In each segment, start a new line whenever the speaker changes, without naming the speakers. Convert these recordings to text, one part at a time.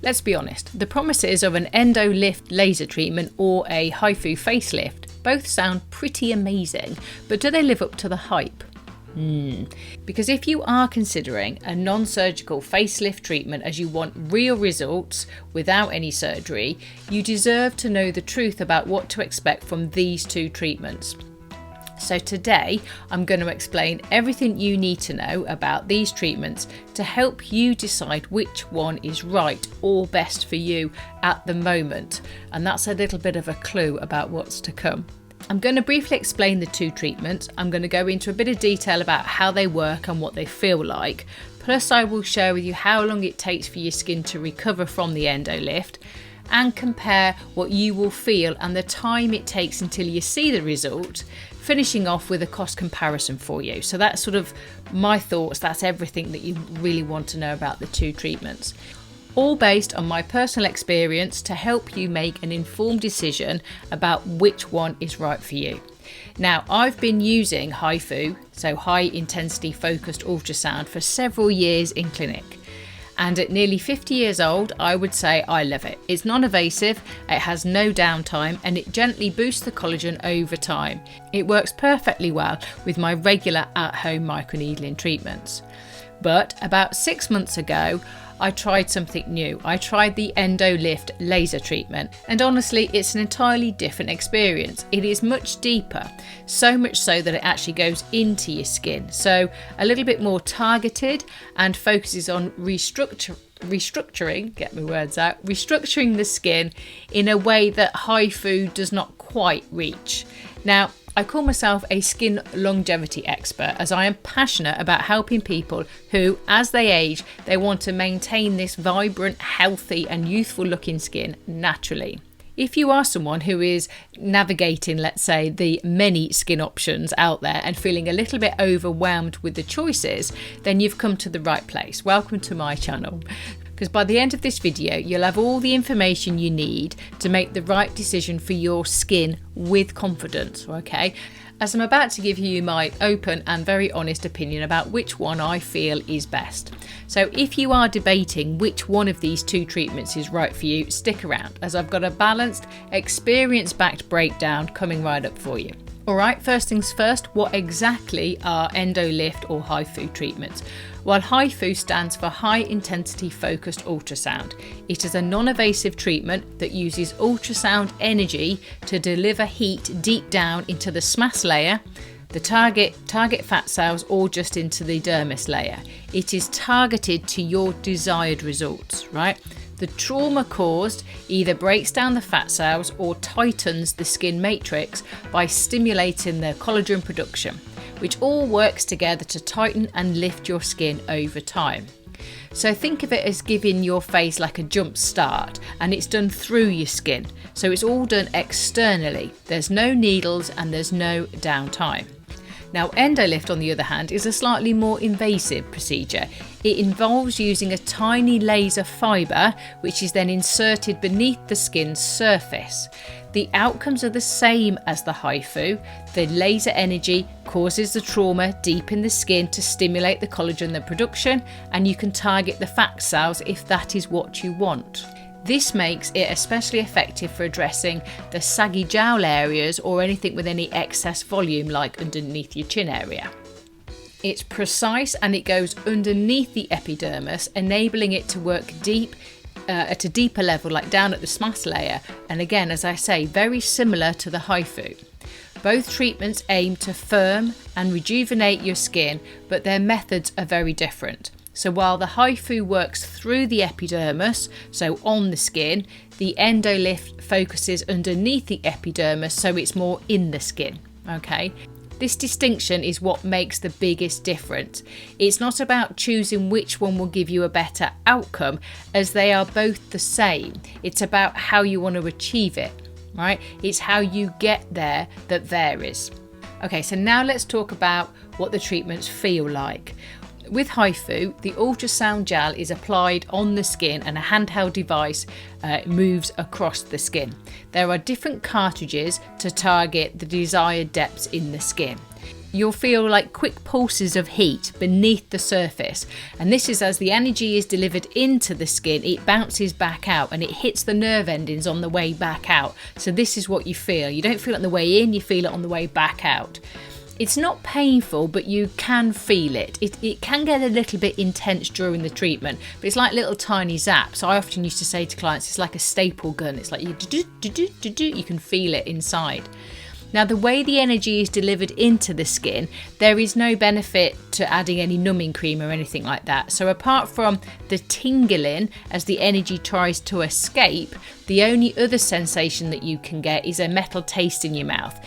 Let's be honest, the promises of an Endolift laser treatment or a HIFU facelift both sound pretty amazing, but do they live up to the hype? Because if you are considering a non-surgical facelift treatment as you want real results without any surgery, you deserve to know the truth about what to expect from these two treatments. So today I'm going to explain everything you need to know about these treatments to help you decide which one is right or best for you at the moment. And that's a little bit of a clue about what's to come. I'm going to briefly explain the two treatments. I'm going to go into a bit of detail about how they work and what they feel like. Plus I will share with you how long it takes for your skin to recover from the Endolift and compare what you will feel and the time it takes until you see the result, finishing off with a cost comparison for you. So that's sort of my thoughts. That's everything that you really want to know about the two treatments. All based on my personal experience to help you make an informed decision about which one is right for you. Now, I've been using HIFU, so high intensity focused ultrasound, for several years in clinic. And at nearly 50 years old, I would say I love it. It's non-invasive, it has no downtime, and it gently boosts the collagen over time. It works perfectly well with my regular at-home microneedling treatments. But about 6 months ago, I tried something new. I tried the Endolift laser treatment, and honestly it's an entirely different experience. It is much deeper, so much so that it actually goes into your skin, so a little bit more targeted and focuses on restructuring the skin in a way that HIFU does not quite reach. Now, I call myself a skin longevity expert as I am passionate about helping people who, as they age, they want to maintain this vibrant, healthy and youthful looking skin naturally. If you are someone who is navigating, let's say, the many skin options out there and feeling a little bit overwhelmed with the choices, then you've come to the right place. Welcome to my channel. Because by the end of this video, you'll have all the information you need to make the right decision for your skin with confidence, okay? As I'm about to give you my open and very honest opinion about which one I feel is best. So if you are debating which one of these two treatments is right for you, stick around as I've got a balanced, experience-backed breakdown coming right up for you. Alright, first things first, what exactly are Endolift or HIFU treatments? Well, HIFU stands for High Intensity Focused Ultrasound. It is a non-invasive treatment that uses ultrasound energy to deliver heat deep down into the SMAS layer, the target fat cells, or just into the dermis layer. It is targeted to your desired results, right? The trauma caused either breaks down the fat cells or tightens the skin matrix by stimulating the collagen production, which all works together to tighten and lift your skin over time. So think of it as giving your face like a jump start, and it's done through your skin. So it's all done externally. There's no needles and there's no downtime. Now, Endolift, on the other hand, is a slightly more invasive procedure. It involves using a tiny laser fibre, which is then inserted beneath the skin's surface. The outcomes are the same as the HIFU. The laser energy causes the trauma deep in the skin to stimulate the collagen production, and you can target the fat cells if that is what you want. This makes it especially effective for addressing the saggy jowl areas or anything with any excess volume, like underneath your chin area. It's precise and it goes underneath the epidermis, enabling it to work deep at a deeper level, like down at the SMAS layer. And again, as I say, very similar to the HIFU. Both treatments aim to firm and rejuvenate your skin, but their methods are very different. So while the HIFU works through the epidermis, so on the skin, the Endolift focuses underneath the epidermis, so it's more in the skin, okay? This distinction is what makes the biggest difference. It's not about choosing which one will give you a better outcome, as they are both the same. It's about how you want to achieve it, right? It's how you get there that varies. Okay, so now let's talk about what the treatments feel like. With HIFU, the ultrasound gel is applied on the skin and a handheld device moves across the skin. There are different cartridges to target the desired depths in the skin. you'll feel like quick pulses of heat beneath the surface. And this is as the energy is delivered into the skin, it bounces back out and it hits the nerve endings on the way back out. So this is what you feel. You don't feel it on the way in, you feel it on the way back out. It's not painful, but you can feel it. It can get a little bit intense during the treatment, but it's like little tiny zaps. I often used to say to clients, it's like a staple gun. It's like you can feel it inside. Now, the way the energy is delivered into the skin, there is no benefit to adding any numbing cream or anything like that. So apart from the tingling as the energy tries to escape, the only other sensation that you can get is a metal taste in your mouth.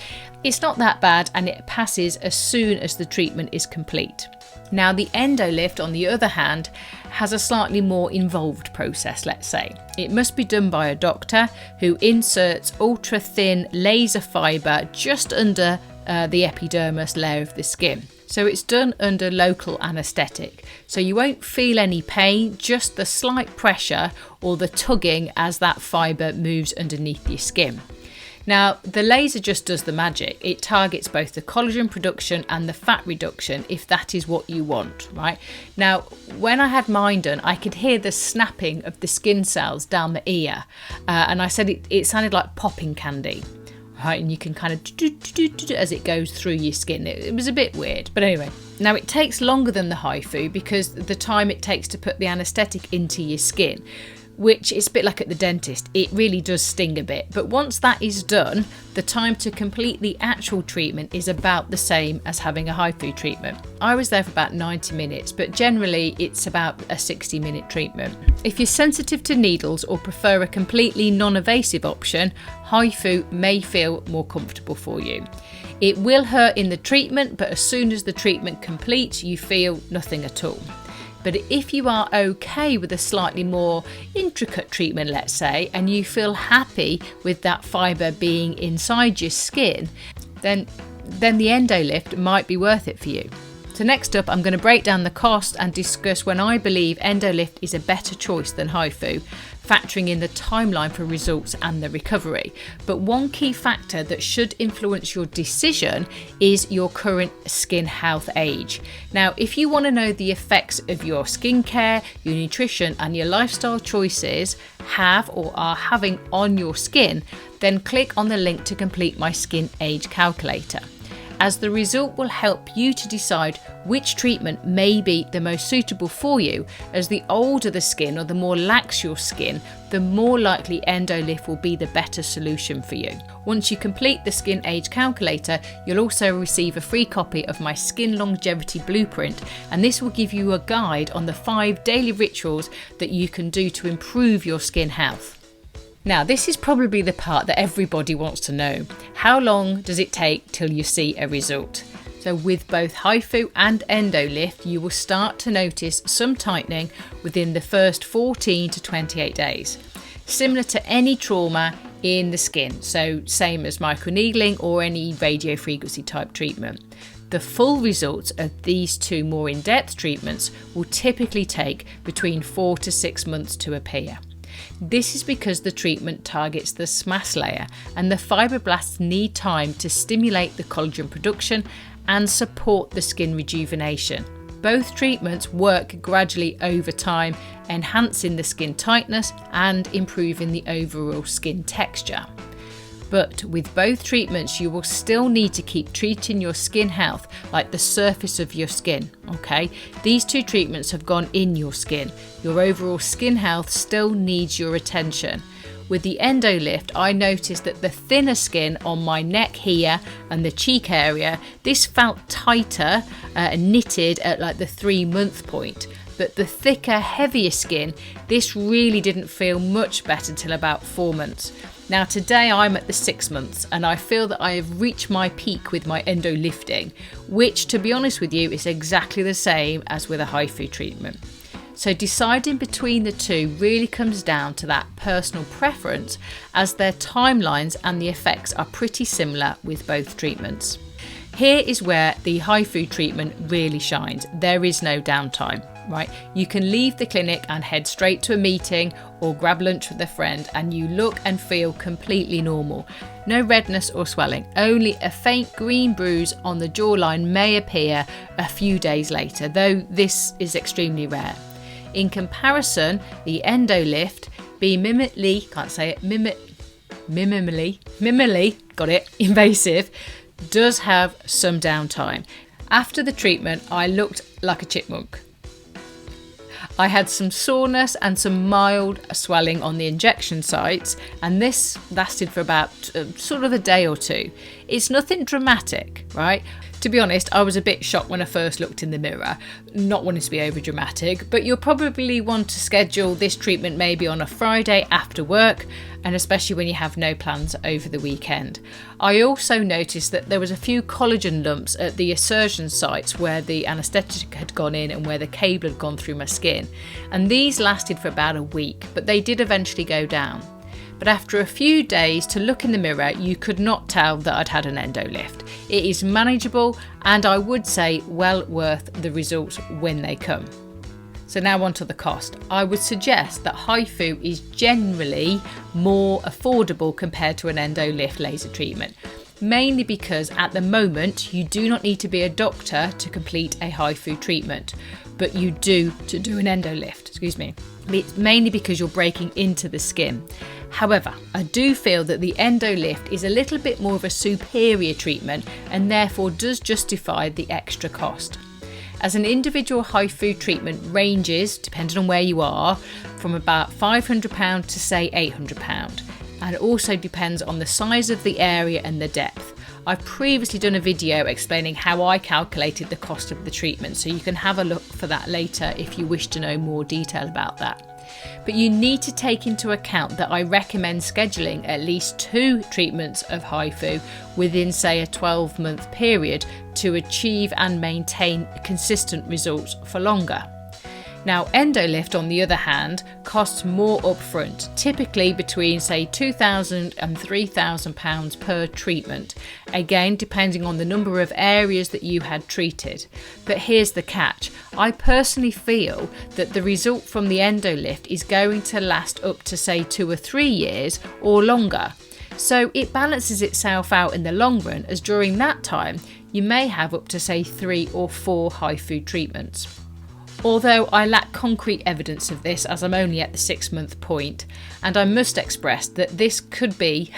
It's not that bad and it passes as soon as the treatment is complete. Now, the Endolift, on the other hand, has a slightly more involved process, let's say. It must be done by a doctor who inserts ultra thin laser fibre just under the epidermis layer of the skin. So it's done under local anaesthetic. So you won't feel any pain, just the slight pressure or the tugging as that fibre moves underneath your skin. Now, the laser just does the magic. It targets both the collagen production and the fat reduction if that is what you want, right? Now, when I had mine done, I could hear the snapping of the skin cells down the ear. And I said it sounded like popping candy, right? And you can kind of as it goes through your skin. It was a bit weird, but anyway. Now, it takes longer than the HIFU because the time it takes to put the anaesthetic into your skin, which is a bit like at the dentist, it really does sting a bit. But once that is done, the time to complete the actual treatment is about the same as having a HIFU treatment. I was there for about 90 minutes, but generally it's about a 60-minute treatment. If you're sensitive to needles or prefer a completely non-invasive option, HIFU may feel more comfortable for you. It will hurt in the treatment, but as soon as the treatment completes, you feel nothing at all. But if you are okay with a slightly more intricate treatment, let's say, and you feel happy with that fibre being inside your skin, then the Endolift might be worth it for you. So next up, I'm going to break down the cost and discuss when I believe Endolift is a better choice than HIFU, factoring in the timeline for results and the recovery. But one key factor that should influence your decision is your current skin health age. Now, if you want to know the effects of your skincare, your nutrition and your lifestyle choices have or are having on your skin, then click on the link to complete my skin age calculator, as the result will help you to decide which treatment may be the most suitable for you, as the older the skin or the more lax your skin, the more likely Endolift will be the better solution for you. Once you complete the skin age calculator, you'll also receive a free copy of my skin longevity blueprint, and this will give you a guide on the 5 daily rituals that you can do to improve your skin health. Now, this is probably the part that everybody wants to know. How long does it take till you see a result? So with both HIFU and Endolift, you will start to notice some tightening within the first 14 to 28 days. Similar to any trauma in the skin, so same as microneedling or any radiofrequency type treatment. The full results of these 2 more in-depth treatments will typically take between 4 to 6 months to appear. This is because the treatment targets the SMAS layer and the fibroblasts need time to stimulate the collagen production and support the skin rejuvenation. Both treatments work gradually over time, enhancing the skin tightness and improving the overall skin texture. But with both treatments, you will still need to keep treating your skin health like the surface of your skin, okay? These 2 treatments have gone in your skin. Your overall skin health still needs your attention. With the Endolift, I noticed that the thinner skin on my neck here and the cheek area, this felt tighter and knitted at like the 3-month point. But the thicker, heavier skin, this really didn't feel much better till about 4 months. Now today I'm at the 6 months and I feel that I have reached my peak with my endolifting, which to be honest with you is exactly the same as with a HIFU treatment. So deciding between the 2 really comes down to that personal preference, as their timelines and the effects are pretty similar with both treatments. Here is where the HIFU treatment really shines. There is no downtime. right? You can leave the clinic and head straight to a meeting or grab lunch with a friend and you look and feel completely normal. No redness or swelling, only a faint green bruise on the jawline may appear a few days later, though this is extremely rare. In comparison, the Endolift, being minimally invasive, does have some downtime. After the treatment, I looked like a chipmunk. I had some soreness and some mild swelling on the injection sites, and this lasted for about sort of a day or two. It's nothing dramatic, right? To be honest, I was a bit shocked when I first looked in the mirror, not wanting to be over dramatic, but you'll probably want to schedule this treatment maybe on a Friday after work, and especially when you have no plans over the weekend. I also noticed that there was a few collagen lumps at the insertion sites where the anaesthetic had gone in and where the cable had gone through my skin, and these lasted for about a week, but they did eventually go down. But after a few days to look in the mirror, you could not tell that I'd had an Endolift. It is manageable and I would say well worth the results when they come. So now on to the cost. I would suggest that HIFU is generally more affordable compared to an Endolift laser treatment, mainly because at the moment you do not need to be a doctor to complete a HIFU treatment, but you do to do an Endolift, It's mainly because you're breaking into the skin. However, I do feel that the Endolift is a little bit more of a superior treatment and therefore does justify the extra cost. As an individual HIFU treatment ranges, depending on where you are, from about £500 to say £800, and it also depends on the size of the area and the depth. I've previously done a video explaining how I calculated the cost of the treatment, so you can have a look for that later if you wish to know more detail about that. But you need to take into account that I recommend scheduling at least 2 treatments of HIFU within, say, a 12-month period to achieve and maintain consistent results for longer. Now, Endolift, on the other hand, costs more upfront, typically between, say, £2,000 and £3,000 per treatment, again depending on the number of areas that you had treated. But here's the catch. I personally feel that the result from the Endolift is going to last up to, say, 2 or 3 years or longer. So it balances itself out in the long run, as during that time you may have up to, say, 3 or 4 HIFU treatments. Although I lack concrete evidence of this, as I'm only at the 6-month point, and I must express that this could be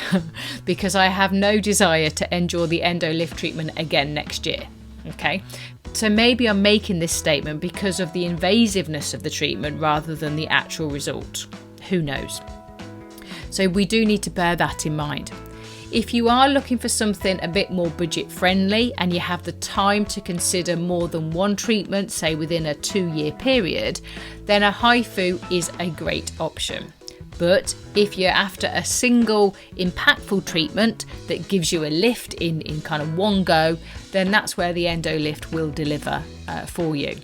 because I have no desire to endure the Endolift treatment again next year. Okay, so maybe I'm making this statement because of the invasiveness of the treatment rather than the actual result. Who knows? So we do need to bear that in mind. If you are looking for something a bit more budget friendly and you have the time to consider more than one treatment, say within a 2-year period, then a HIFU is a great option. But if you're after a single impactful treatment that gives you a lift in kind of one go, then that's where the Endolift will deliver for you.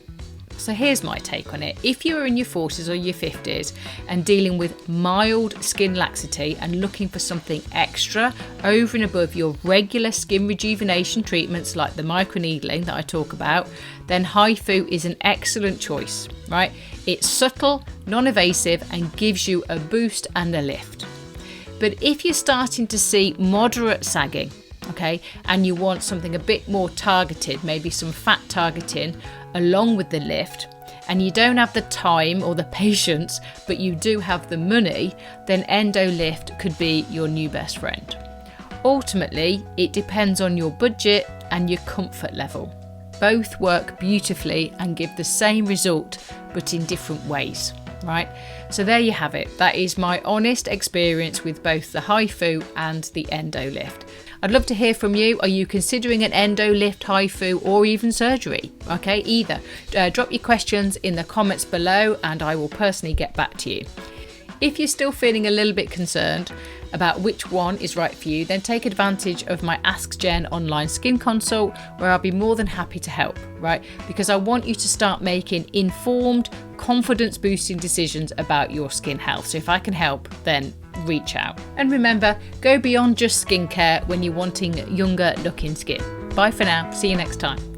So here's my take on it. If you're in your 40s or your 50s and dealing with mild skin laxity and looking for something extra over and above your regular skin rejuvenation treatments like the microneedling that I talk about, then HIFU is an excellent choice, right? It's subtle, non-invasive and gives you a boost and a lift. But if you're starting to see moderate sagging, okay, and you want something a bit more targeted, maybe some fat targeting along with the lift, and you don't have the time or the patience, but you do have the money, then Endolift could be your new best friend. Ultimately, it depends on your budget and your comfort level. Both work beautifully and give the same result, but in different ways, right? So there you have it. That is my honest experience with both the HIFU and the Endolift. I'd love to hear from you. Are you considering an Endolift, HIFU or even surgery? Okay, either. Drop your questions in the comments below and I will personally get back to you. If you're still feeling a little bit concerned about which one is right for you, then take advantage of my Ask Jen online skin consult where I'll be more than happy to help, right? Because I want you to start making informed, confidence boosting decisions about your skin health. So if I can help, then reach out. And remember, go beyond just skincare when you're wanting younger looking skin. Bye for now. See you next time.